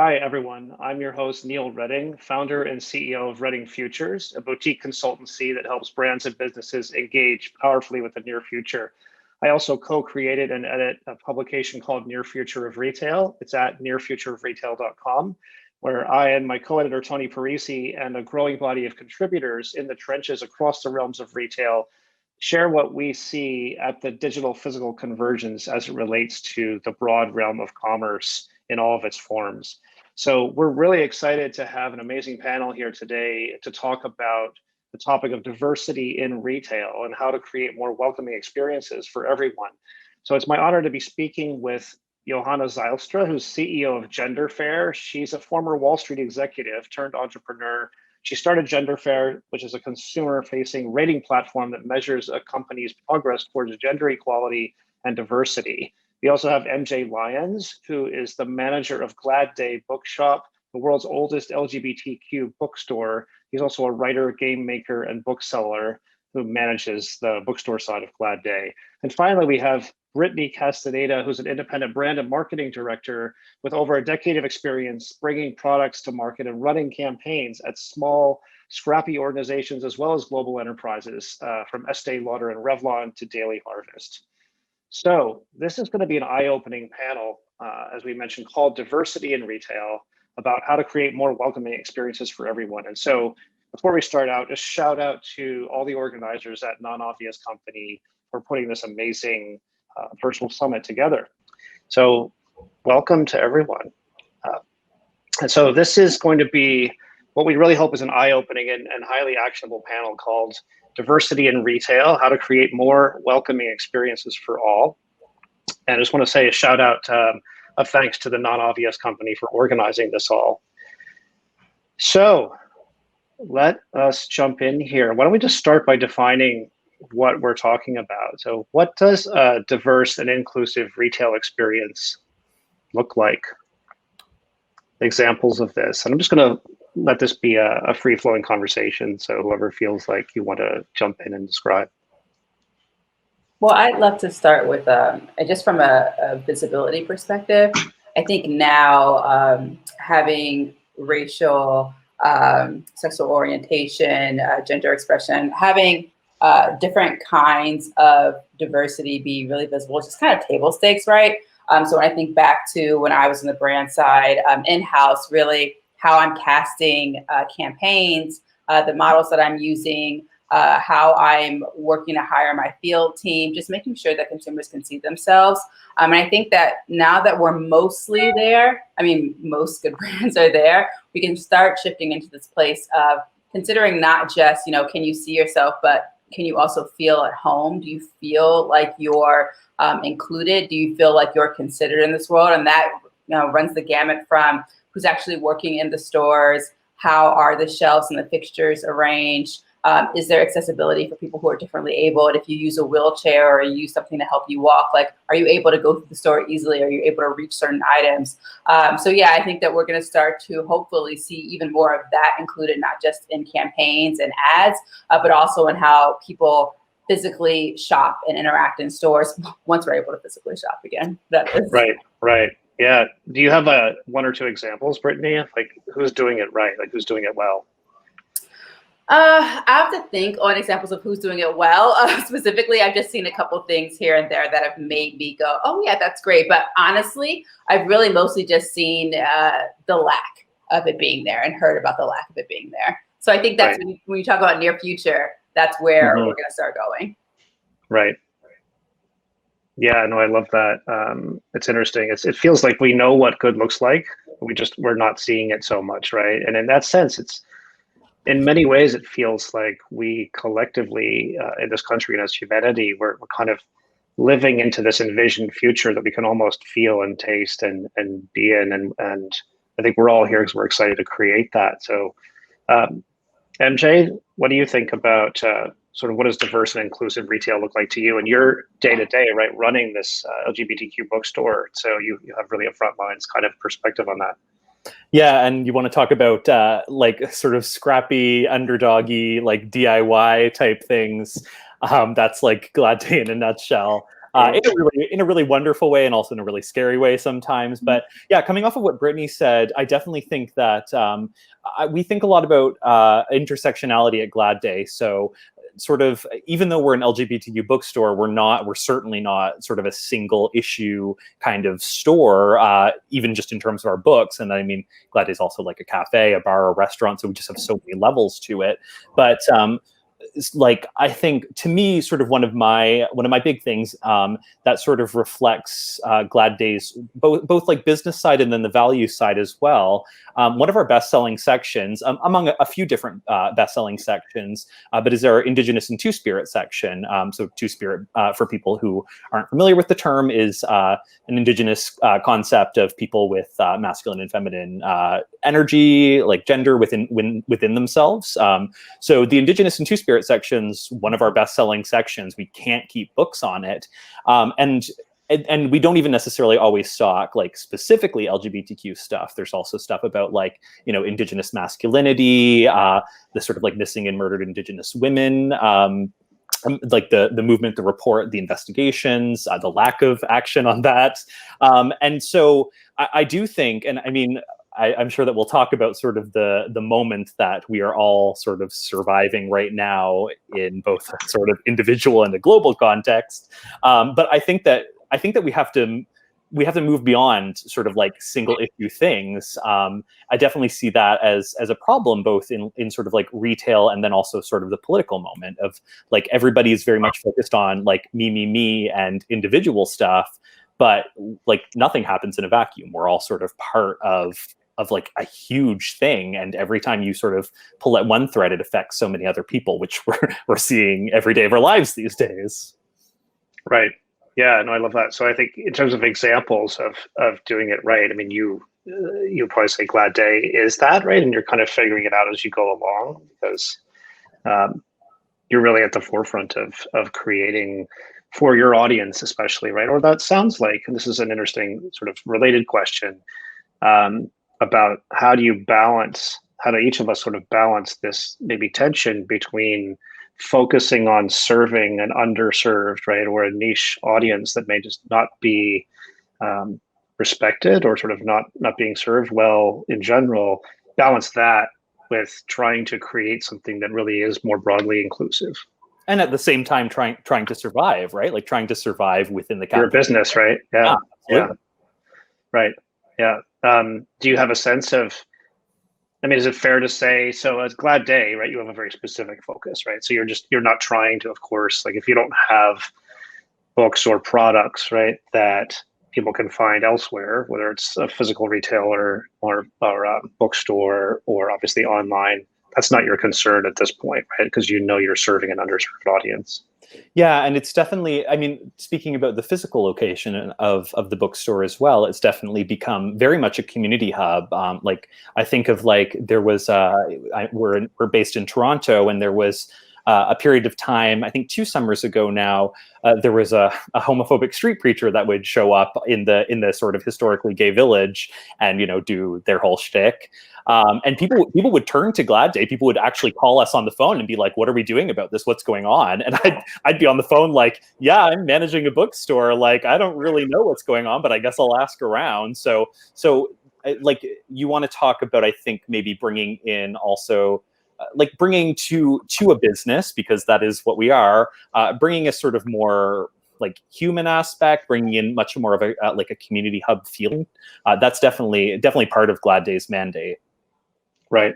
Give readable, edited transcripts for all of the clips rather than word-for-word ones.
Hi, everyone. I'm your host, Neil Redding, founder and CEO of Redding Futures, a boutique consultancy that helps brands and businesses engage powerfully with the near future. I also co-created and edit a publication called Near Future of Retail. It's at nearfutureofretail.com, where I and my co-editor, Tony Parisi, and a growing body of contributors in the trenches across the realms of retail share what we see at the digital physical convergence as it relates to the broad realm of commerce in all of its forms. So we're really excited to have an amazing panel here today to talk about the topic of diversity in retail and how to create more welcoming experiences for everyone. So it's my honor to be speaking with Johanna Zijlstra, who's CEO of Gender Fair. She's a former Wall Street executive turned entrepreneur. She started Gender Fair, which is a consumer-facing rating platform that measures a company's progress towards gender equality and diversity. We also have MJ Lyons, who is the manager of Glad Day Bookshop, the world's oldest LGBTQ bookstore. He's also a writer, game maker, and bookseller who manages the bookstore side of Glad Day. And finally, we have Brittany Castaneda, who's an independent brand and marketing director with over a decade of experience bringing products to market and running campaigns at small, scrappy organizations, as well as global enterprises, from Estee Lauder and Revlon to Daily Harvest. So this is going to be an eye-opening panel, as we mentioned, called Diversity in Retail, about how to create more welcoming experiences for everyone. And so before we start out, just shout out to all the organizers at Non-Obvious Company for putting this amazing virtual summit together. So welcome to everyone. And so this is going to be what we really hope is an eye-opening and highly actionable panel called Diversity in Retail, how to create more welcoming experiences for all. And I just want to say a shout out of thanks to the Non-Obvious Company for organizing this all. So let us jump in here. Why don't we just start by defining what we're talking about? So what does a diverse and inclusive retail experience look like? Examples of this. And I'm just going to let this be a free-flowing conversation, so whoever feels like you want to jump in and describe. Well, I'd love to start with just from a visibility perspective. I think now having racial, sexual orientation, gender expression, having different kinds of diversity be really visible, just kind of table stakes, right? So when I think back to when I was on the brand side, in-house, really how I'm casting campaigns, the models that I'm using, how I'm working to hire my field team, just making sure that consumers can see themselves. And I think that now that we're mostly there, I mean, most good brands are there, we can start shifting into this place of considering not just, can you see yourself, but can you also feel at home? Do you feel like you're included? Do you feel like you're considered in this world? And that runs the gamut from who's actually working in the stores, how are the shelves and the fixtures arranged, is there accessibility for people who are differently abled? If you use a wheelchair or you use something to help you walk, like, are you able to go through the store easily? Are you able to reach certain items? So yeah, I think that we're going to start to hopefully see even more of that included, not just in campaigns and ads, but also in how people physically shop and interact in stores once we're able to physically shop again. That is Right. Yeah. Do you have one or two examples, Brittany? Like, who's doing it right? Like, who's doing it well? I have to think on examples of who's doing it well. Specifically, I've just seen a couple things here and there that have made me go, oh yeah, that's great. But honestly, I've really mostly just seen the lack of it being there and heard about the lack of it being there. So I think that's when you talk about near future, that's where we're going to start going. Right. Yeah, no, I love that. It's interesting. It feels like we know what good looks like. We're not seeing it so much, right? And in that sense, in many ways, it feels like we collectively in this country and as humanity, we're kind of living into this envisioned future that we can almost feel and taste and be in. And I think we're all here because we're excited to create that. So MJ, what do you think about sort of what does diverse and inclusive retail look like to you and your day-to-day, right, running this LGBTQ bookstore? So you have really a front lines kind of perspective on that. Yeah, and you want to talk about like sort of scrappy, underdoggy, like DIY type things. That's like Glad Day in a nutshell. in a really wonderful way, and also in a really scary way sometimes. But yeah, coming off of what Brittany said, I definitely think that we think a lot about intersectionality at Glad Day. So sort of, even though we're an LGBTQ bookstore, we're certainly not sort of a single issue kind of store, even just in terms of our books. And I mean, Glad Day is also like a cafe, a bar, a restaurant. So we just have so many levels to it. But like, I think, to me, sort of one of my big things that sort of reflects Glad Day's both like business side and then the value side as well. One of our best-selling sections, among a few different best-selling sections, but is our Indigenous and Two-Spirit section. So Two-Spirit, for people who aren't familiar with the term, is an Indigenous concept of people with masculine and feminine energy, like gender within themselves. So the Indigenous and Two-Spirit section's one of our best-selling sections. We can't keep books on it, and we don't even necessarily always stock like specifically LGBTQ stuff. There's also stuff about like, you know, Indigenous masculinity, the sort of like missing and murdered Indigenous women, like the movement, the report, the investigations, the lack of action on that. And so I do think, and I mean, I'm sure that we'll talk about sort of the moment that we are all sort of surviving right now in both a sort of individual and a global context. But I think that we have to move beyond sort of like single issue things. I definitely see that as a problem, both in sort of like retail and then also sort of the political moment of like everybody is very much focused on like me and individual stuff, but like nothing happens in a vacuum. We're all sort of part of like a huge thing, and every time you sort of pull at one thread, it affects so many other people, which we're seeing every day of our lives these days. Right. Yeah, no, I love that. So I think in terms of examples of doing it right, I mean, you probably say Glad Day is that, right? And you're kind of figuring it out as you go along, because you're really at the forefront of creating for your audience, especially, right? Or that sounds like, and this is an interesting sort of related question, about how do each of us sort of balance this maybe tension between focusing on serving an underserved, right, or a niche audience that may just not be respected or sort of not being served well in general, balance that with trying to create something that really is more broadly inclusive. And at the same time, trying to survive, right? Like trying to survive within the your business, right? Yeah. Right. Yeah. Do you have a sense of, I mean, is it fair to say, so as Glad Day, right, you have a very specific focus, right? So you're not trying to, of course, like if you don't have books or products, right, that people can find elsewhere, whether it's a physical retailer or a bookstore or obviously online, that's not your concern at this point, right? Because you know you're serving an underserved audience. Yeah, and it's definitely, I mean, speaking about the physical location of the bookstore as well, it's definitely become very much a community hub. Like I think of like there was, we're based in Toronto, and there was a period of time, I think 2 summers ago now, there was a homophobic street preacher that would show up in the sort of historically gay village and, you know, do their whole shtick. And people would turn to Glad Day. People would actually call us on the phone and be like, "What are we doing about this? What's going on?" And I'd be on the phone like, "Yeah, I'm managing a bookstore. Like, I don't really know what's going on, but I guess I'll ask around." So like you want to talk about, I think maybe bringing in also. Like bringing to a business, because that is what we are, bringing a sort of more like human aspect, bringing in much more of a like a community hub feeling. That's definitely part of Glad Day's mandate. Right.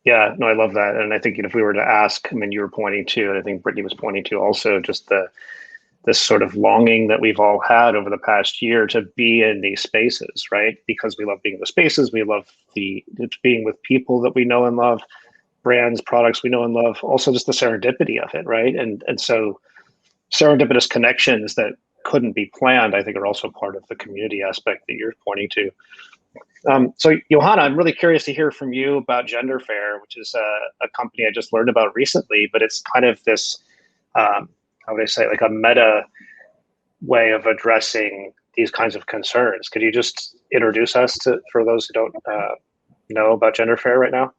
Yeah. No, I love that. And I think if we were to ask, I mean, you were pointing to, and I think Brittany was pointing to also, just this sort of longing that we've all had over the past year to be in these spaces, right? Because we love being in the spaces, we love being with people that we know and love, brands, products we know and love, also just the serendipity of it, right? And so serendipitous connections that couldn't be planned, I think, are also part of the community aspect that you're pointing to. So Johanna, I'm really curious to hear from you about Gender Fair, which is a company I just learned about recently, but it's kind of this, how would I say, like a meta way of addressing these kinds of concerns. Could you just introduce us for those who don't know about Gender Fair right now?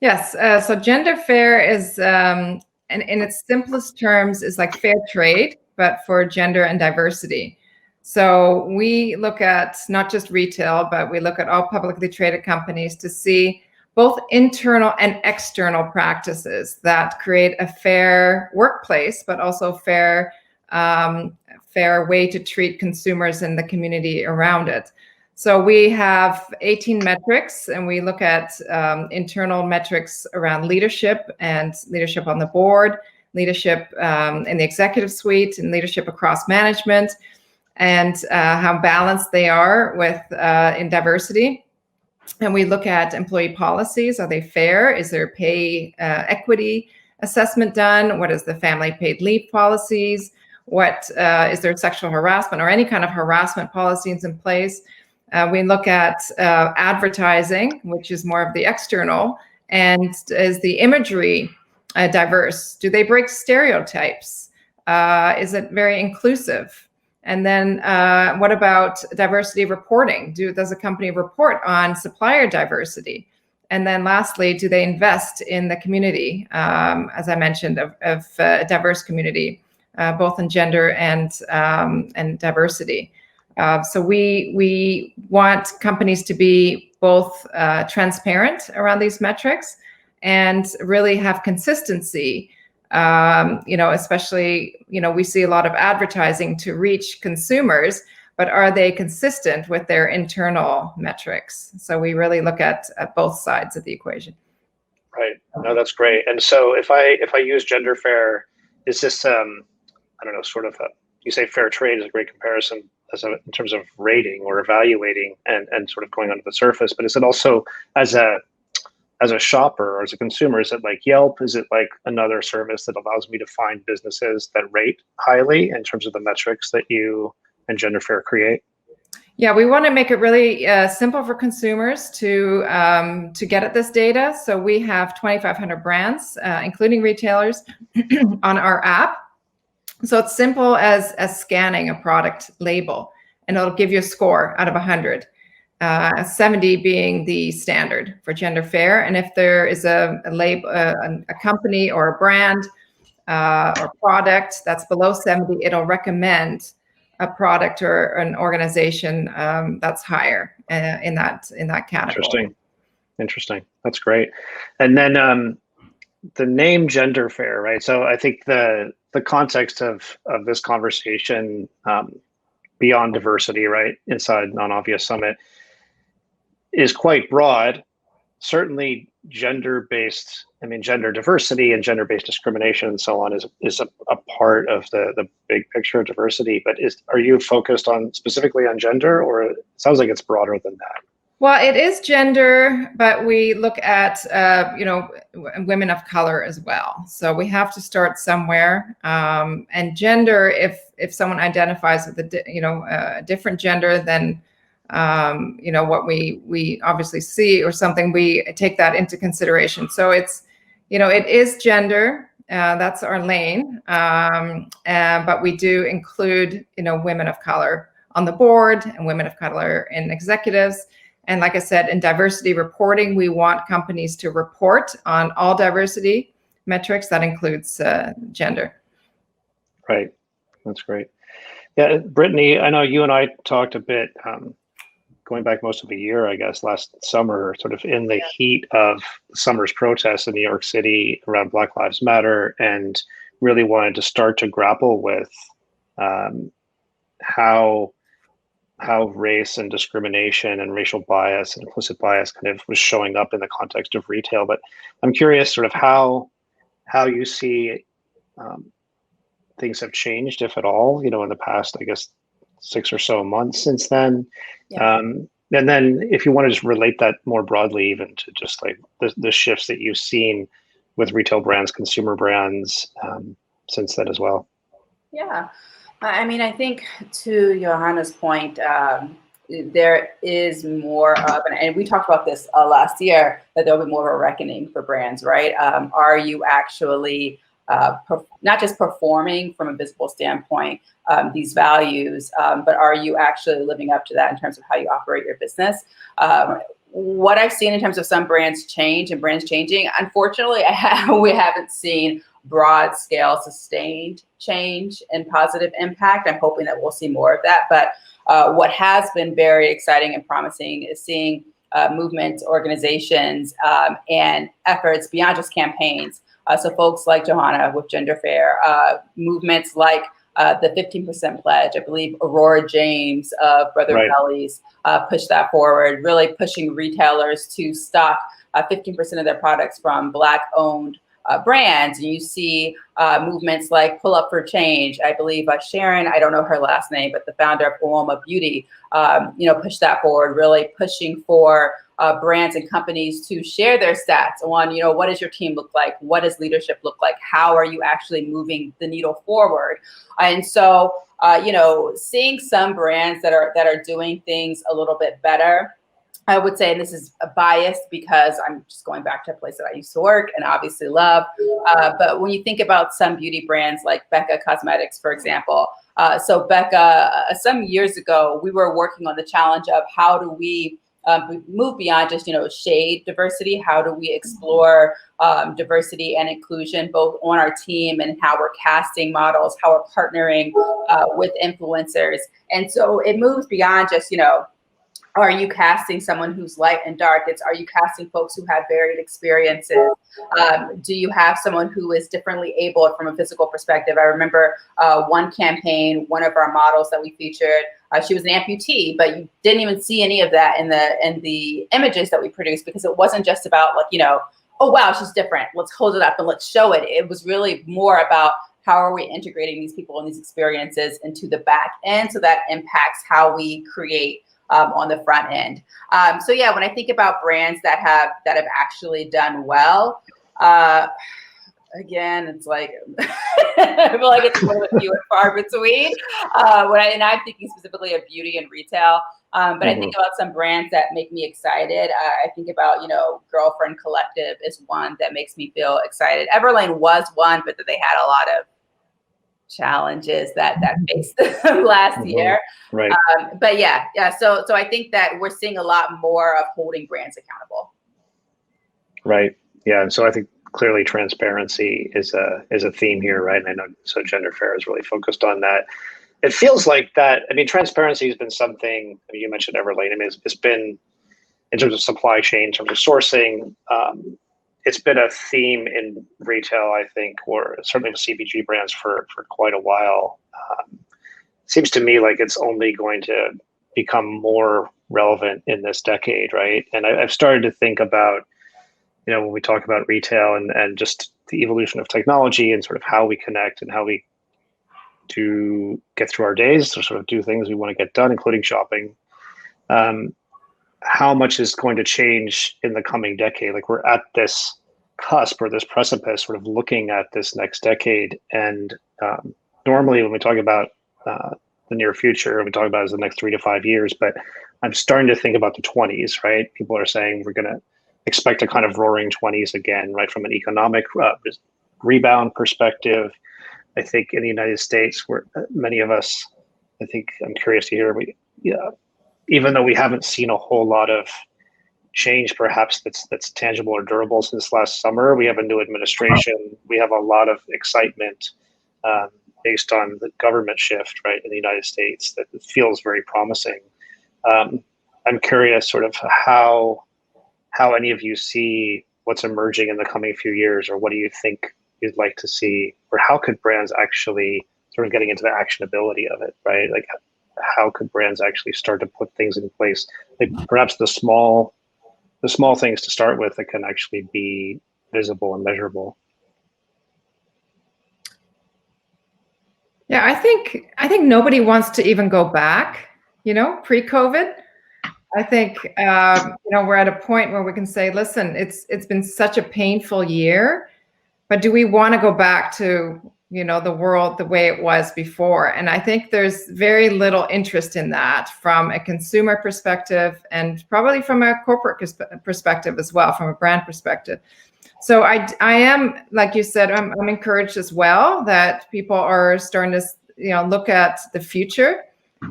Yes, so Gender Fair is, in its simplest terms, is like fair trade, but for gender and diversity. So we look at not just retail, but we look at all publicly traded companies to see both internal and external practices that create a fair workplace, but also fair way to treat consumers and the community around it. So we have 18 metrics, and we look at internal metrics around leadership and leadership on the board, leadership in the executive suite, and leadership across management, and how balanced they are with in diversity. And we look at employee policies. Are they fair? Is there pay equity assessment done? What is the family paid leave policies? What is there sexual harassment or any kind of harassment policies in place? We look at advertising, which is more of the external, and is the imagery diverse? Do they break stereotypes? Is it very inclusive? And then what about diversity reporting? Does a company report on supplier diversity? And then lastly, do they invest in the community, as I mentioned, of a diverse community, both in gender and diversity? So we want companies to be both transparent around these metrics and really have consistency. Especially, we see a lot of advertising to reach consumers, but are they consistent with their internal metrics? So we really look at both sides of the equation. Right. No, that's great. And so if I use gender fair, is this, I don't know, sort of you say fair trade is a great comparison in terms of rating or evaluating and sort of going under the surface, but is it also as a shopper or as a consumer, is it like Yelp? Is it like another service that allows me to find businesses that rate highly in terms of the metrics that you and Gender Fair create? Yeah, we want to make it really simple for consumers to get at this data. So we have 2,500 brands, including retailers, on our app. So it's simple as scanning a product label, and it'll give you a score out of 100. 70 being the standard for gender fair. And if there is a label, a company or a brand or product that's below 70, it'll recommend a product or an organization that's higher in that category. Interesting. That's great. And then the name Gender Fair, right? So I think the context of this conversation beyond diversity, right, inside Non-Obvious Summit, is quite broad. Certainly gender diversity and gender-based discrimination and so on is a part of the big picture of diversity, but are you focused specifically on gender, or it sounds like it's broader than that? Well, it is gender, but we look at women of color as well. So we have to start somewhere. And gender, if someone identifies with a different gender than what we obviously see or something, we take that into consideration. So it's, it is gender, that's our lane. But we do include, women of color on the board and women of color in executives. And like I said, in diversity reporting, we want companies to report on all diversity metrics. That includes gender. Right. That's great. Yeah, Brittany, I know you and I talked a bit, going back most of a year, I guess, last summer, sort of in the heat of summer's protests in New York City around Black Lives Matter, and really wanted to start to grapple with how race and discrimination and racial bias and implicit bias kind of was showing up in the context of retail. But I'm curious sort of how you see things have changed, if at all, in the past, I guess, 6 or so months since then. Yeah. And then if you want to just relate that more broadly, even to just like the shifts that you've seen with retail brands, consumer brands since then as well. Yeah. I mean, I think to Johanna's point, there is more of, and we talked about this last year, that there'll be more of a reckoning for brands, right? Are you actually not just performing from a visible standpoint, these values, but are you actually living up to that in terms of how you operate your business? What I've seen in terms of some brands change and brands changing, unfortunately, we haven't seen broad scale, sustained change and positive impact. I'm hoping that we'll see more of that. But what has been very exciting and promising is seeing movements, organizations, and efforts beyond just campaigns. So folks like Johanna with Gender Fair, movements like the 15% pledge. I believe Aurora James of Brother Bellies pushed that forward, really pushing retailers to stock 15% of their products from Black-owned brands. And you see movements like Pull Up for Change. I believe Sharon, I don't know her last name, but the founder of Uoma Beauty, pushed that forward, really pushing for brands and companies to share their stats on, what does your team look like? What does leadership look like? How are you actually moving the needle forward? And so, seeing some brands that are doing things a little bit better, I would say, and this is a bias because I'm just going back to a place that I used to work and obviously love. But when you think about some beauty brands like Becca Cosmetics, for example, so Becca, some years ago, we were working on the challenge of how do we move beyond just, shade diversity? How do we explore diversity and inclusion, both on our team and how we're casting models, how we're partnering with influencers? And so it moves beyond just, are you casting someone who's light and dark? It's, are you casting folks who have varied experiences? Do you have someone who is differently able from a physical perspective? I remember one campaign, one of our models that we featured, she was an amputee, but you didn't even see any of that in the images that we produced, because it wasn't just about like, oh, wow, she's different. Let's hold it up and let's show it. It was really more about how are we integrating these people and these experiences into the back end so that impacts how we create on the front end. So yeah, when I think about brands that have actually done well, again, it's like I feel like it's one of the few and far between. And I'm thinking specifically of beauty and retail. But I think about some brands that make me excited. I think about, Girlfriend Collective is one that makes me feel excited. Everlane was one, but they had a lot of challenges that faced them last year. Right. But yeah. So I think that we're seeing a lot more of holding brands accountable. Right. Yeah. And so I think clearly transparency is a theme here, right? And I know so Gender Fair is really focused on that. It feels like that. I mean, transparency has been something. I mean, you mentioned Everlane. I mean, it's been in terms of supply chain, in terms of sourcing. It's been a theme in retail, I think, or certainly with CPG brands for quite a while. It seems to me like it's only going to become more relevant in this decade, right? And I've started to think about, when we talk about retail and just the evolution of technology and sort of how we connect and how we do get through our days to sort of do things we want to get done, including shopping. How much is going to change in the coming decade? Like we're at this cusp or this precipice, sort of looking at this next decade. And normally when we talk about the near future, we talk about as the next 3 to 5 years, but I'm starting to think about the 20s, right? People are saying we're going to expect a kind of roaring 20s again, right? From an economic rebound perspective. I think in the United States, where many of us, I think I'm curious to hear, even though we haven't seen a whole lot of change, perhaps that's tangible or durable since last summer, we have a new administration. We have a lot of excitement based on the government shift, right, in the United States that feels very promising. I'm curious, sort of how any of you see what's emerging in the coming few years, or what do you think you'd like to see, or how could brands actually sort of getting into the actionability of it, right? Like, how could brands actually start to put things in place, like perhaps the small things to start with that can actually be visible and measurable? Yeah, I think nobody wants to even go back, pre-COVID. I think, we're at a point where we can say, listen, it's been such a painful year, but do we want to go back to, the world the way it was before? And I think there's very little interest in that from a consumer perspective and probably from a corporate perspective as well, from a brand perspective. So I am, like you said, I'm encouraged as well that people are starting to, look at the future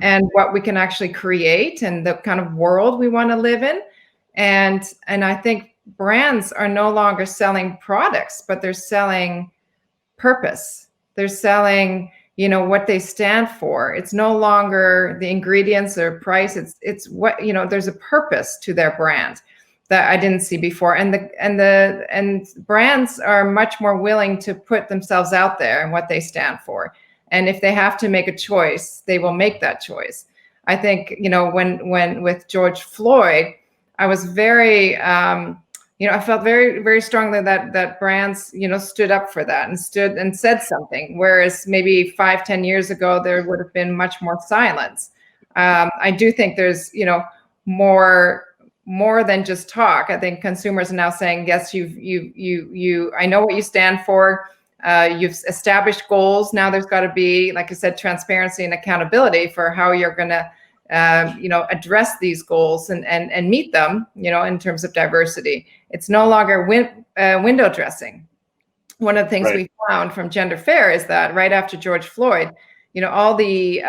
and what we can actually create and the kind of world we want to live in. And I think brands are no longer selling products, but they're selling purpose. They're selling, you know, what they stand for. It's no longer the ingredients or price. It's what, you know, there's a purpose to their brand that I didn't see before. And brands are much more willing to put themselves out there and what they stand for. And if they have to make a choice, they will make that choice. I think, you know, when with George Floyd, I was very, you know, I felt very, very strongly that brands, you know, stood up for that and stood and said something. Whereas maybe 5-10 years ago, there would have been much more silence. I do think there's, you know, more than just talk. I think consumers are now saying, yes, I know what you stand for. You've established goals. Now there's got to be, like I said, transparency and accountability for how you're going to, you know, address these goals and meet them, you know, in terms of diversity. It's no longer window dressing. One of the things we found from Gender Fair is that right after George Floyd, you know, all the,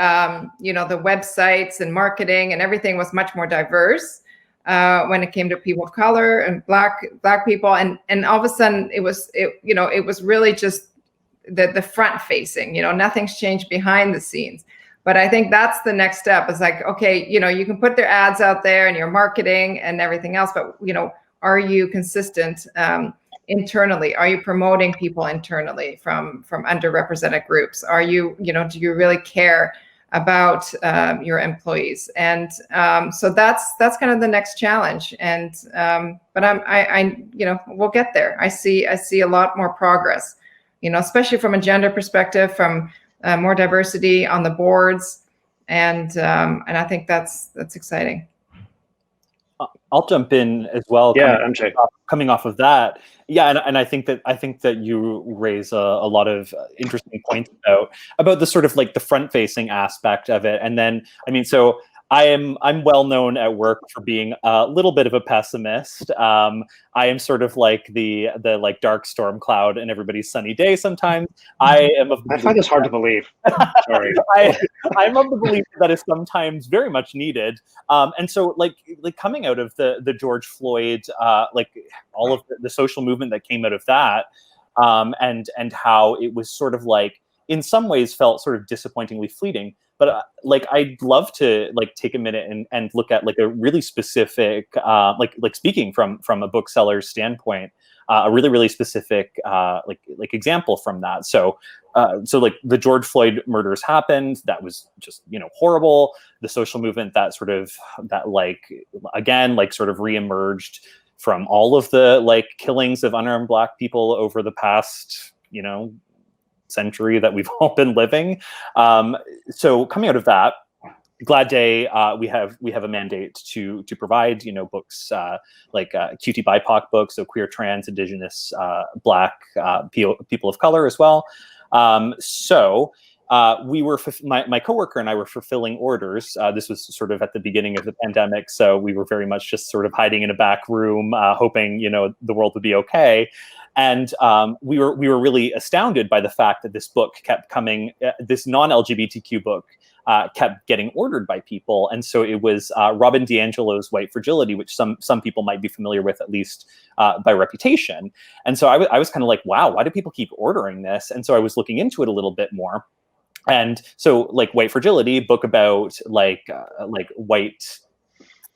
you know, the websites and marketing and everything was much more diverse when it came to people of color and black people. And all of a sudden it was really just the front facing, you know, nothing's changed behind the scenes. But I think that's the next step. It's like, okay, you know, you can put their ads out there and your marketing and everything else, but, you know, are you consistent internally? Are you promoting people internally from underrepresented groups? Are you, you know, do you really care about your employees? And so that's kind of the next challenge. And but I you know, we'll get there. I see a lot more progress, you know, especially from a gender perspective, from more diversity on the boards, and I think that's exciting. I'll jump in as well. Yeah, coming off of that, yeah, and I think that you raise a lot of interesting points about the sort of like the front-facing aspect of it, and then I mean, so I'm well known at work for being a little bit of a pessimist. I am sort of like the like dark storm cloud in everybody's sunny day. Sometimes I find this hard to believe. Sorry, I'm of the belief that is sometimes very much needed. And so like coming out of the George Floyd, like all of the social movement that came out of that, and how it was sort of like in some ways felt sort of disappointingly fleeting. But like, I'd love to like take a minute and look at like a really specific, like speaking from a bookseller's standpoint, a really, really specific like example from that. So like the George Floyd murders happened. That was just, you know, horrible. The social movement that like, again, like sort of reemerged from all of the like killings of unarmed Black people over the past, you know, century that we've all been living. So coming out of that, Glad Day, we have a mandate to provide, you know, books like QT BIPOC books, so queer, trans, Indigenous, Black people of color as well. So we were my coworker and I were fulfilling orders. This was sort of at the beginning of the pandemic, so we were very much just sort of hiding in a back room, hoping, you know, the world would be okay. And we were really astounded by the fact that this book kept coming, this non-LGBTQ book kept getting ordered by people. And so it was Robin DiAngelo's White Fragility, which some people might be familiar with, at least by reputation. And so I was kind of like, wow, why do people keep ordering this? And so I was looking into it a little bit more. And so like White Fragility, book about like white,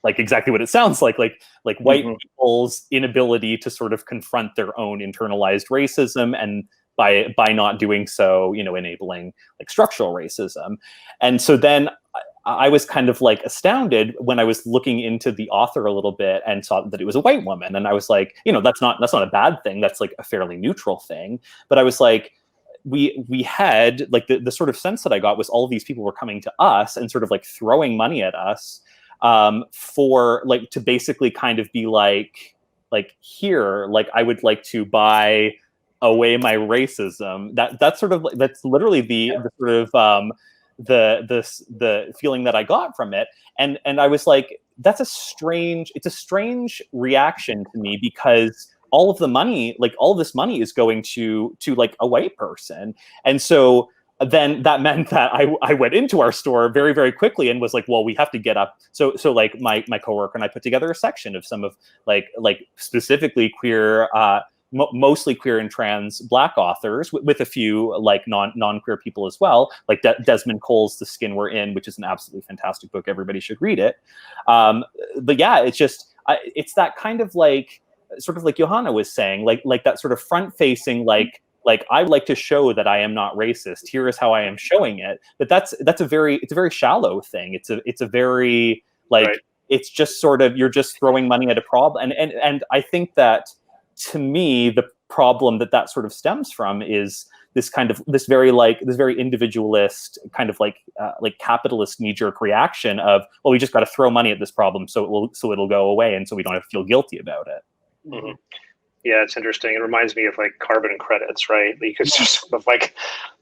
like exactly what it sounds like white people's inability to sort of confront their own internalized racism, and by not doing so, you know, enabling like structural racism. And so then I was kind of like astounded when I was looking into the author a little bit and saw that it was a white woman. And I was like, you know, that's not a bad thing. That's like a fairly neutral thing. But I was like, we had like the sort of sense that I got was all of these people were coming to us and sort of like throwing money at us for like to basically kind of be like here, like I would like to buy away my racism. That's sort of that's literally the sort of the feeling that I got from it. And I was like, it's a strange reaction to me, because all of this money is going to like a white person. And so then that meant that I went into our store very, very quickly and was like, well, we have to get up. So like my coworker and I put together a section of some of like specifically queer mostly queer and trans Black authors, with a few like non-queer people as well, like Desmond Cole's The Skin We're In, which is an absolutely fantastic book. Everybody should read it. But yeah, it's just, it's that kind of like, sort of like Johanna was saying, like that sort of front-facing, like I would like to show that I am not racist. Here is how I am showing it. But it's a very shallow thing. It's a very like, right. It's just sort of, you're just throwing money at a problem. And I think that, to me, the problem that sort of stems from is this very individualist kind of like capitalist knee-jerk reaction of, well, we just got to throw money at this problem so it'll go away, and so we don't have to feel guilty about it. Mm-hmm. Yeah, it's interesting. It reminds me of like carbon credits, right? You could just sort of like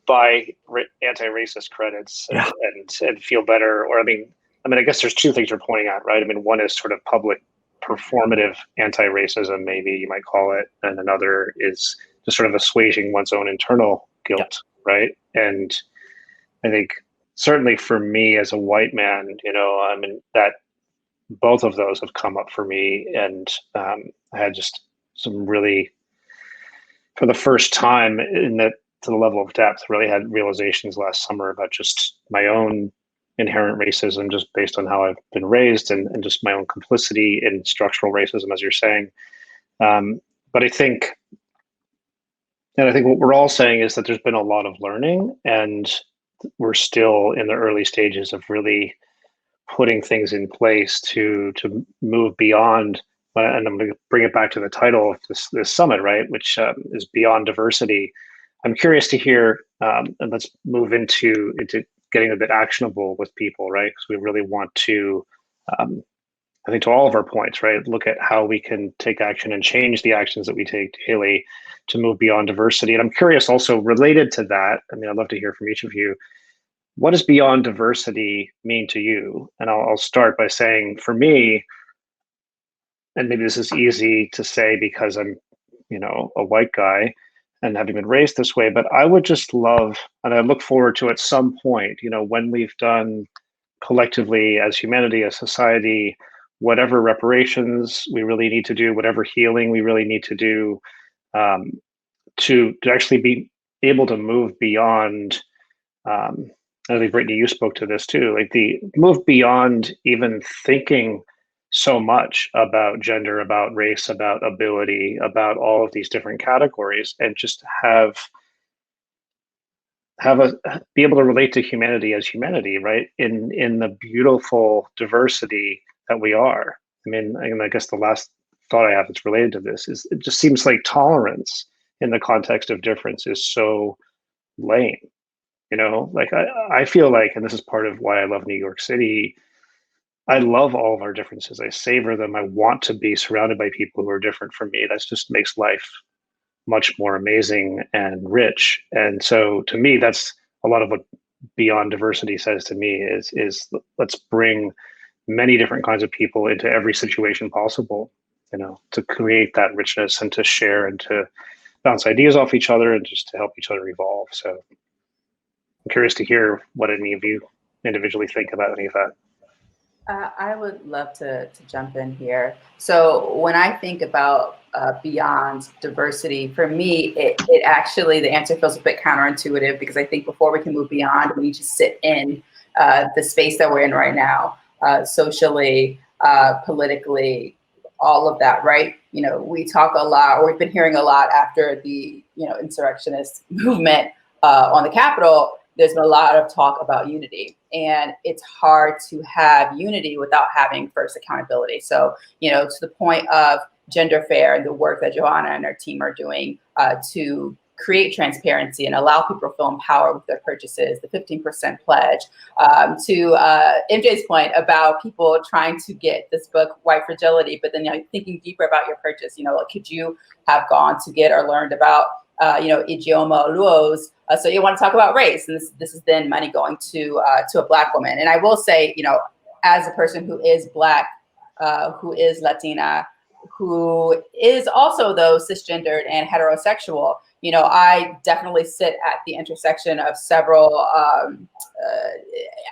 buy anti-racist credits and feel better. Or I mean, I guess there's two things you're pointing at, right? I mean, one is sort of public performative anti-racism, maybe you might call it, and another is just sort of assuaging one's own internal guilt, right? And I think certainly for me as a white man, I mean, that both of those have come up for me, and I had just some really, for the first time to the level of depth, really had realizations last summer about just my own inherent racism, just based on how I've been raised, and just my own complicity in structural racism, as you're saying. But I think what we're all saying is that there's been a lot of learning, and we're still in the early stages of really putting things in place to move beyond. And I'm going to bring it back to the title of this summit, right, which is Beyond Diversity. I'm curious to hear, and let's move into getting a bit actionable with people, right? Because we really want to, I think, to all of our points, right, look at how we can take action and change the actions that we take daily to move beyond diversity. And I'm curious also, related to that, I mean, I'd love to hear from each of you, what does beyond diversity mean to you? And I'll start by saying, for me, and maybe this is easy to say because I'm, a white guy and having been raised this way, but I would just love, and I look forward to at some point, when we've done collectively as humanity, as society, whatever reparations we really need to do, whatever healing we really need to do, to actually be able to move beyond, I think, Brittany, you spoke to this too, like the move beyond even thinking so much about gender, about race, about ability, about all of these different categories, and just be able to relate to humanity as humanity, right? In the beautiful diversity that we are. I mean, and I guess the last thought I have that's related to this is, it just seems like tolerance in the context of difference is so lame. Like I feel like, and this is part of why I love New York City, I love all of our differences. I savor them. I want to be surrounded by people who are different from me. That just makes life much more amazing and rich. And so to me, that's a lot of what Beyond Diversity says to me is let's bring many different kinds of people into every situation possible, to create that richness and to share and to bounce ideas off each other and just to help each other evolve. So I'm curious to hear what any of you individually think about any of that. I would love to jump in here. So when I think about beyond diversity, for me, it actually, the answer feels a bit counterintuitive, because I think before we can move beyond, we need to sit in the space that we're in right now, socially, politically, all of that, right? We talk a lot, or we've been hearing a lot after the insurrectionist movement on the Capitol. There's been a lot of talk about unity, and it's hard to have unity without having first accountability. So, to the point of Gender Fair and the work that Johanna and her team are doing to create transparency and allow people to feel empowered with their purchases, the 15% pledge, to MJ's point about people trying to get this book, White Fragility, but then thinking deeper about your purchase. Could you have gone to get or learned about Ijeoma Oluo's, so you want to talk about race, and this is then money going to a Black woman. And I will say, as a person who is Black, who is Latina, who is also though cisgendered and heterosexual, I definitely sit at the intersection of several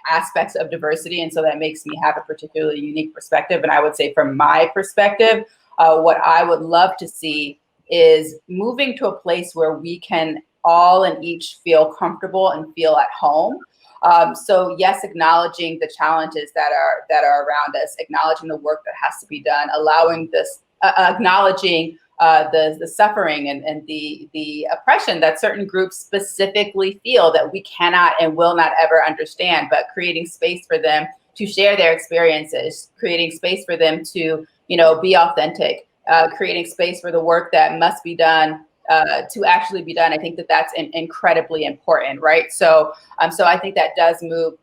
aspects of diversity, and so that makes me have a particularly unique perspective. And I would say, from my perspective, what I would love to see is moving to a place where we can all and each feel comfortable and feel at home. So yes, acknowledging the challenges that are around us, acknowledging the work that has to be done, allowing this, acknowledging the suffering and the oppression that certain groups specifically feel that we cannot and will not ever understand, but creating space for them to share their experiences, creating space for them to, be authentic, creating space for the work that must be done to actually be done. I think that that's incredibly important, right? So I think that does move,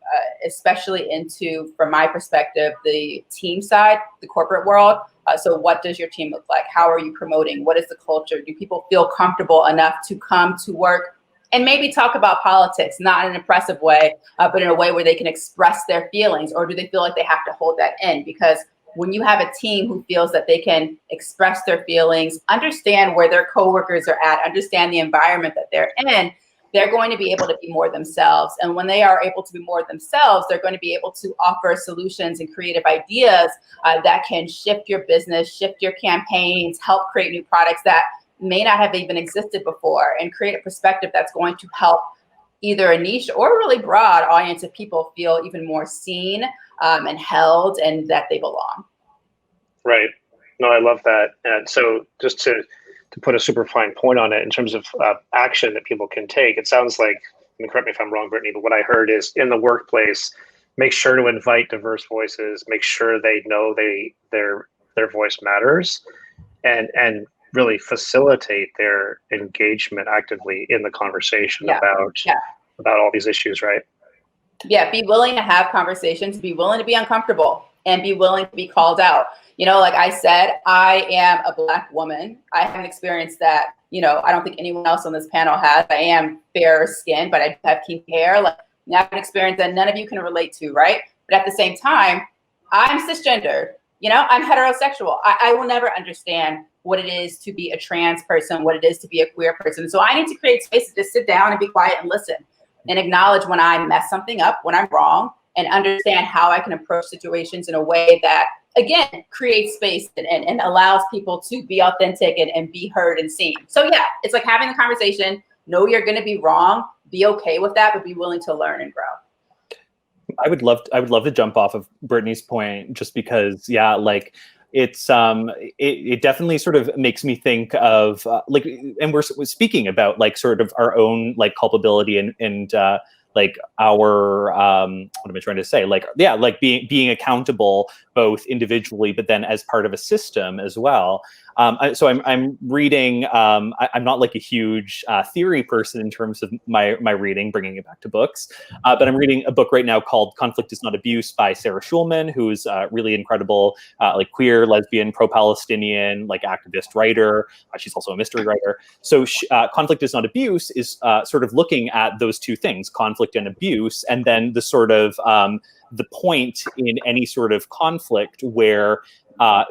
especially into, from my perspective, the team side, the corporate world. So what does your team look like? How are you promoting? What is the culture? Do people feel comfortable enough to come to work and maybe talk about politics, not in an oppressive way, but in a way where they can express their feelings? Or do they feel like they have to hold that in? Because when you have a team who feels that they can express their feelings, understand where their coworkers are at, understand the environment that they're in, they're going to be able to be more themselves. And when they are able to be more themselves, they're going to be able to offer solutions and creative ideas that can shift your business, shift your campaigns, help create new products that may not have even existed before, and create a perspective that's going to help either a niche or a really broad audience of people feel even more seen and held, and that they belong. Right. No, I love that. And so just to put a super fine point on it in terms of action that people can take, it sounds like, correct me if I'm wrong, Brittany, but what I heard is in the workplace, make sure to invite diverse voices, make sure they know their voice matters, and really facilitate their engagement actively in the conversation about all these issues, right? Yeah, be willing to have conversations, be willing to be uncomfortable, and be willing to be called out. Like I said, I am a Black woman. I haven't experienced that. I don't think anyone else on this panel has. I am fair skinned, but I have kinky hair. I have an experience that none of you can relate to, right? But at the same time, I'm cisgendered. I'm heterosexual. I will never understand what it is to be a trans person, what it is to be a queer person. So I need to create space to just sit down and be quiet and listen, and acknowledge when I mess something up, when I'm wrong, and understand how I can approach situations in a way that, again, creates space and allows people to be authentic and be heard and seen. So yeah, it's like having the conversation, know you're gonna be wrong, be okay with that, but be willing to learn and grow. I would love to jump off of Brittany's point, just because, it's it definitely sort of makes me think of and we're speaking about sort of our own culpability and our what am I trying to say? Being accountable both individually, but then as part of a system as well. So I'm reading. I'm not a huge theory person in terms of my reading, bringing it back to books. But I'm reading a book right now called "Conflict is Not Abuse" by Sarah Schulman, who's really incredible, queer, lesbian, pro-Palestinian, activist writer. She's also a mystery writer. So "Conflict is Not Abuse" is sort of looking at those two things, conflict and abuse, and then the sort of the point in any sort of conflict where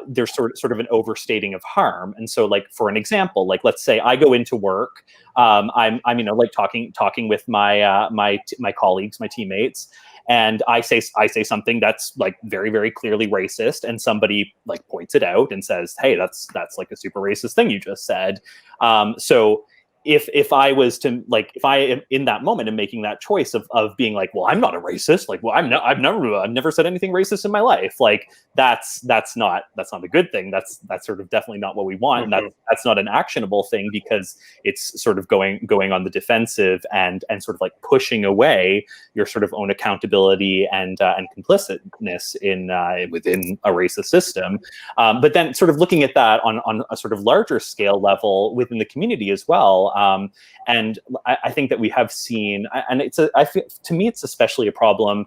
there's sort of an overstating of harm. And so, for an example, let's say I go into work, I'm talking with my colleagues, my teammates, and I say something that's very, very clearly racist, and somebody points it out and says, "Hey, that's a super racist thing you just said." So if I was to if I am in that moment and making that choice of being well, I'm not a racist, I've never said anything racist in my life, that's not a good thing. That's sort of definitely not what we want. Mm-hmm. And that's not an actionable thing, because it's sort of going on the defensive and sort of pushing away your sort of own accountability and complicitness in within a racist system. But then sort of looking at that on a sort of larger scale level within the community as well. And I think that we have seen, and to me, it's especially a problem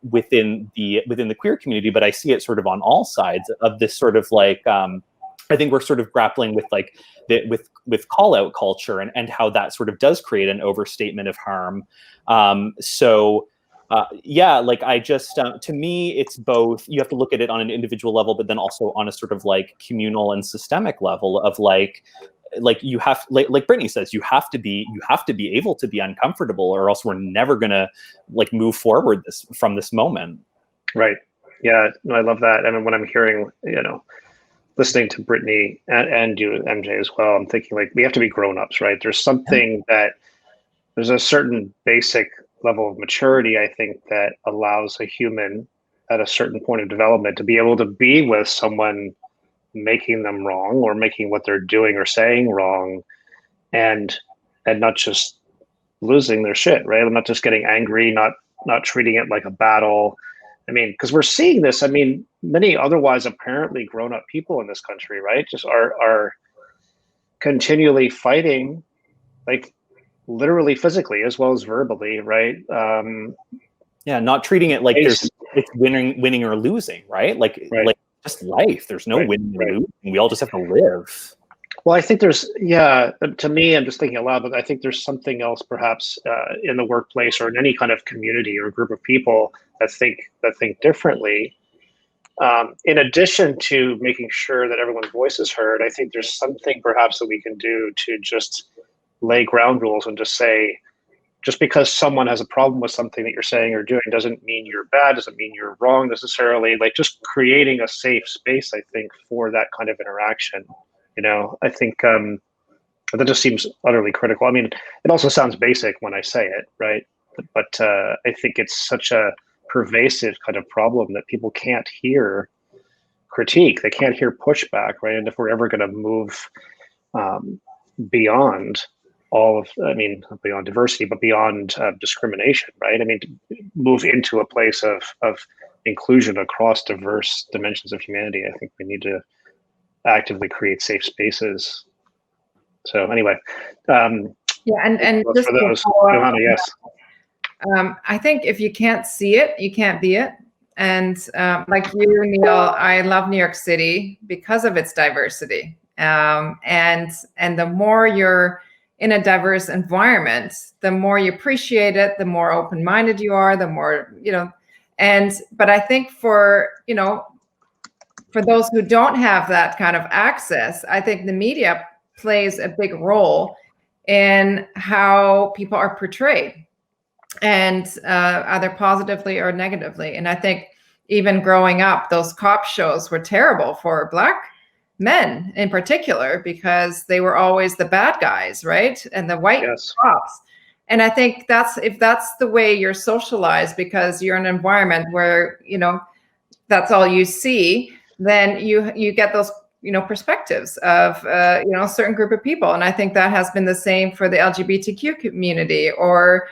within the queer community, but I see it sort of on all sides of this sort of I think we're sort of grappling with with call out culture and how that sort of does create an overstatement of harm. I just, to me, it's both. You have to look at it on an individual level, but then also on a sort of communal and systemic level of you have, like Brittany says, you have to be able to be uncomfortable, or else we're never gonna move forward from this moment. Right. Yeah. No, I love that. I mean, when I'm hearing, listening to Brittany and you, MJ, as well, I'm thinking like we have to be grown-ups, right? There's a certain basic level of maturity, I think, that allows a human at a certain point of development to be able to be with someone making them wrong or making what they're doing or saying wrong, and not just losing their shit, right? I'm not just getting angry, not treating it like a battle. I mean, because we're seeing this. I mean, many otherwise apparently grown-up people in this country, right, just are continually fighting, like literally, physically, as well as verbally, right? Yeah, not treating it like it's winning or losing, right? Like just life. There's no winning or losing. We all just have to live. Well, I think there's, to me, I'm just thinking aloud, but I think there's something else perhaps in the workplace or in any kind of community or group of people that think differently. In addition to making sure that everyone's voice is heard, I think there's something perhaps that we can do to just lay ground rules and just say, just because someone has a problem with something that you're saying or doing doesn't mean you're bad, doesn't mean you're wrong necessarily. Like just creating a safe space, I think, for that kind of interaction. I think that just seems utterly critical. I mean, it also sounds basic when I say it, right? But I think it's such a pervasive kind of problem that people can't hear critique. They can't hear pushback, right? And if we're ever going to move beyond beyond diversity, but beyond discrimination, right? I mean, to move into a place of inclusion across diverse dimensions of humanity, I think we need to actively create safe spaces. So anyway, and just for those, Johanna, yes. I think if you can't see it, you can't be it. And like you, Neil, I love New York City because of its diversity. And the more you're in a diverse environment, the more you appreciate it, the more open-minded you are, the more, but I think for those who don't have that kind of access, I think the media plays a big role in how people are portrayed, and either positively or negatively. And I think even growing up, those cop shows were terrible for Black men in particular, because they were always the bad guys, right? And the white cops. And I think if that's the way you're socialized, because you're in an environment where, that's all you see, then you get those, perspectives of, a certain group of people. And I think that has been the same for the LGBTQ community, or,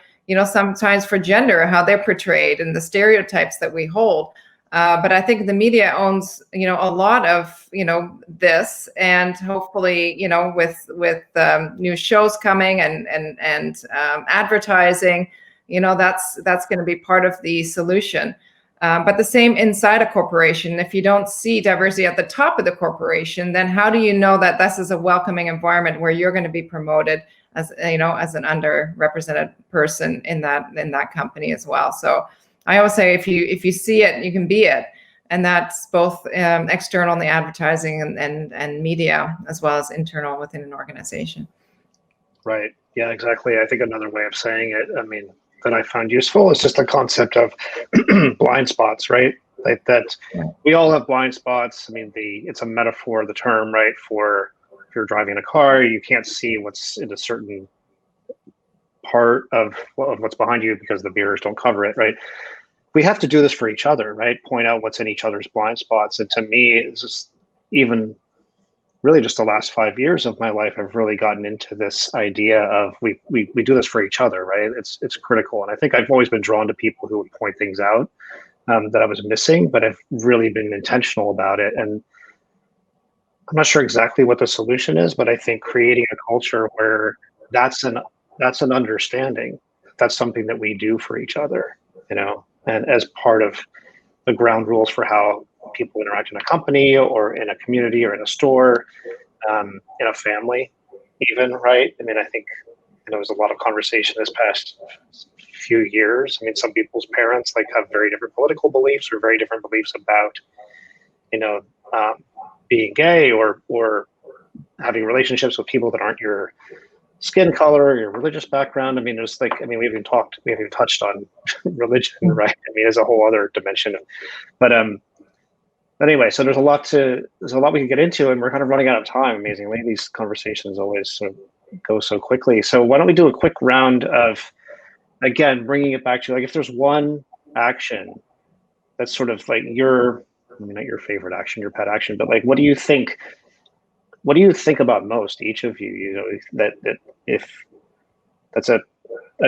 sometimes for gender, how they're portrayed and the stereotypes that we hold. But I think the media owns, a lot of, this, and hopefully, with new shows coming and advertising, that's going to be part of the solution. But the same inside a corporation. If you don't see diversity at the top of the corporation, then how do you know that this is a welcoming environment where you're going to be promoted as an underrepresented person in that company as well? So I always say, if you see it, you can be it, and that's both external in the advertising and media, as well as internal within an organization. Right. Yeah, exactly. I think another way of saying it, that I found useful is just the concept of blind spots, right? Like that we all have blind spots. It's a metaphor, the term, right? For if you're driving in a car, you can't see what's in a certain part of what's behind you because the mirrors don't cover it, right? We have to do this for each other, right? Point out what's in each other's blind spots. And to me, it's just even really just the last 5 years of my life, I've really gotten into this idea of we do this for each other, right? It's critical. And I think I've always been drawn to people who would point things out that I was missing, but I've really been intentional about it. And I'm not sure exactly what the solution is, but I think creating a culture where that's an understanding, that's something that we do for each other, and as part of the ground rules for how people interact in a company or in a community or in a store, in a family even, right? I think there was a lot of conversation this past few years. Some people's parents have very different political beliefs or very different beliefs about, being gay or having relationships with people that aren't your skin color or your religious background. We even touched on religion, right? As a whole other dimension. But But anyway, so there's a lot we can get into, and we're kind of running out of time. Amazingly, these conversations always sort of go so quickly. So why don't we do a quick round of, again, bringing it back to, like, if there's one action that's sort of like your, I mean, not your favorite action, your pet action, but like, what do you think about most, each of you? You know, that if that's a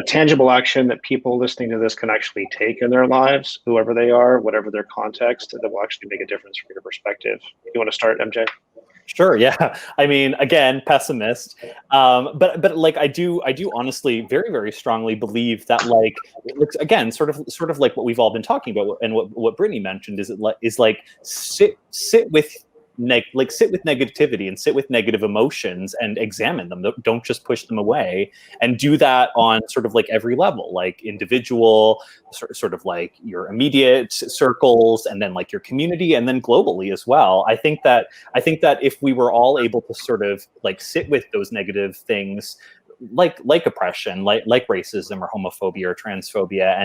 tangible action that people listening to this can actually take in their lives, whoever they are, whatever their context, that will actually make a difference from your perspective. You want to start, MJ? Sure. Yeah. I mean, again, pessimist, but like I do honestly very, very strongly believe that, like, again, sort of like what we've all been talking about, and what Brittany mentioned is sit with negativity and sit with negative emotions and examine them. Don't just push them away, and do that on sort of like every level, like individual, sort of like your immediate circles, and then like your community, and then globally as well. I think that if we were all able to sort of like sit with those negative things, like oppression, like racism or homophobia or transphobia,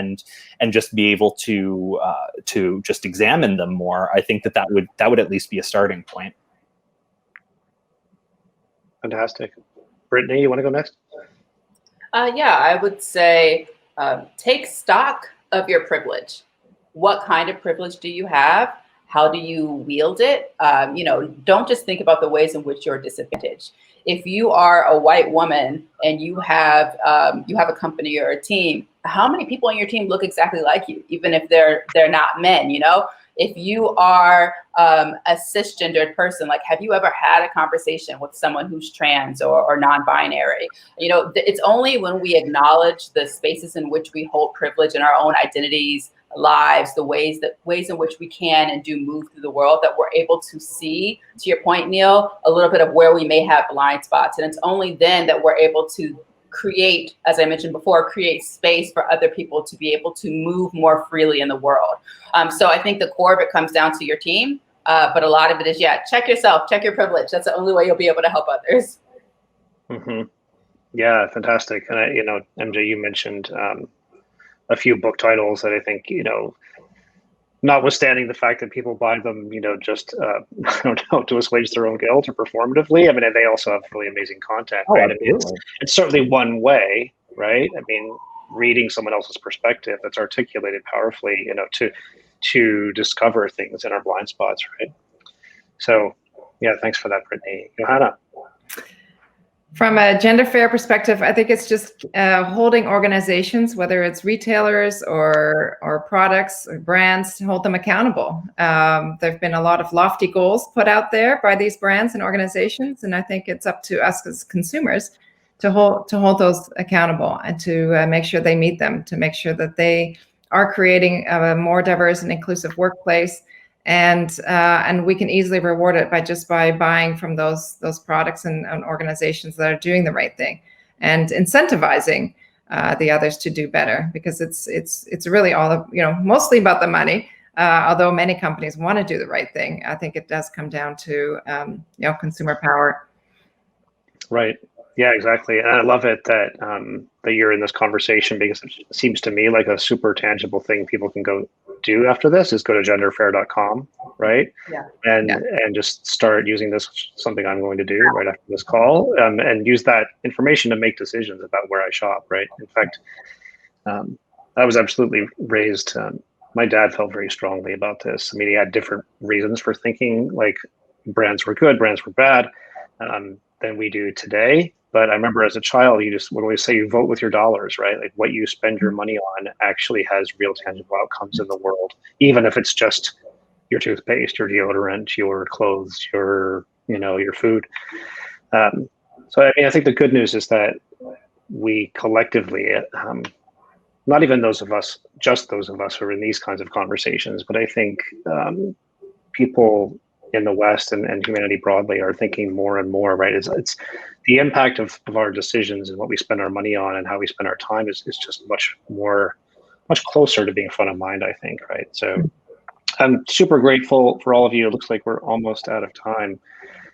and just be able to just examine them more, I think that would at least be a starting point. Fantastic. Brittany, you want to go next? Yeah, I would say take stock of your privilege. What kind of privilege do you have? How do you wield it? You know, don't just think about the ways in which you're disadvantaged. If you are a white woman and you have a company or a team, how many people on your team look exactly like you, even if they're not men? You know, if you are a cisgendered person, like, have you ever had a conversation with someone who's trans or non-binary? You know, it's only when we acknowledge the spaces in which we hold privilege in our own identities, lives, the ways in which we can and do move through the world, that we're able to see, to your point, Neil, a little bit of where we may have blind spots. And it's only then that we're able to create, as I mentioned before, create space for other people to be able to move more freely in the world. So I think the core of it comes down to your team, but a lot of it is, check yourself, check your privilege. That's the only way you'll be able to help others. Mm-hmm. Yeah, fantastic. And you know, MJ, you mentioned a few book titles that I think, you know, notwithstanding the fact that people buy them, you know, just I don't know, to assuage their own guilt or performatively. I mean, they also have really amazing content, right? I mean, it's certainly one way, right? I mean, reading someone else's perspective that's articulated powerfully, you know, to discover things in our blind spots, right? So, yeah, thanks for that, Brittany. Johanna. From a gender fair perspective, I think it's just holding organizations, whether it's retailers or products or brands, to hold them accountable. There have been a lot of lofty goals put out there by these brands and organizations, and I think it's up to us as consumers to hold those accountable and to make sure they meet them, to make sure that they are creating a more diverse and inclusive workplace. And we can easily reward it by buying from those products and organizations that are doing the right thing, and incentivizing the others to do better, because it's really all, you know, mostly about the money. Although many companies want to do the right thing, I think it does come down to you know, consumer power. Right. Yeah, exactly. And I love it that that you're in this conversation, because it seems to me like a super tangible thing people can go do after this is go to genderfair.com, right? Yeah. And just start using this, something I'm going to do right after this call, and use that information to make decisions about where I shop, right? In fact, I was absolutely raised, my dad felt very strongly about this. I mean, he had different reasons for thinking like brands were good, brands were bad, than we do today. But I remember as a child, you just would always say you vote with your dollars, right? Like what you spend your money on actually has real tangible outcomes in the world, even if it's just your toothpaste, your deodorant, your clothes, your, you know, your food. So I mean, I think the good news is that we collectively, not even those of us, just those of us who are in these kinds of conversations, but I think people in the West and humanity broadly are thinking more and more, right? It's the impact of our decisions and what we spend our money on and how we spend our time is just much closer to being front of mind, I think, right? So I'm super grateful for all of you. It looks like we're almost out of time.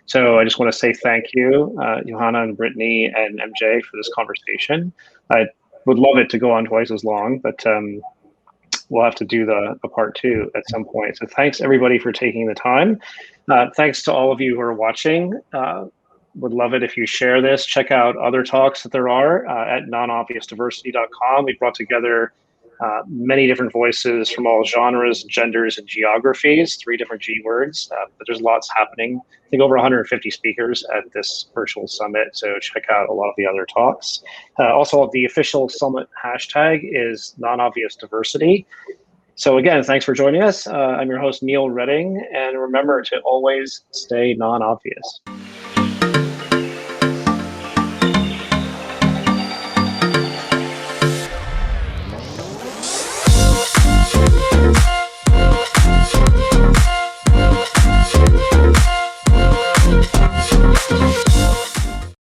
So I just want to say thank you, Johanna and Brittany and MJ, for this conversation. I would love it to go on twice as long, but we'll have to do a part 2 at some point. So thanks everybody for taking the time. Thanks to all of you who are watching. Would love it if you share this. Check out other talks that there are at nonobviousdiversity.com. We brought together many different voices from all genres, genders, and geographies, 3 different G words, but there's lots happening. I think over 150 speakers at this virtual summit, so check out a lot of the other talks. Also, the official summit hashtag is nonobviousdiversity. So again, thanks for joining us. I'm your host, Neil Redding, and remember to always stay non-obvious.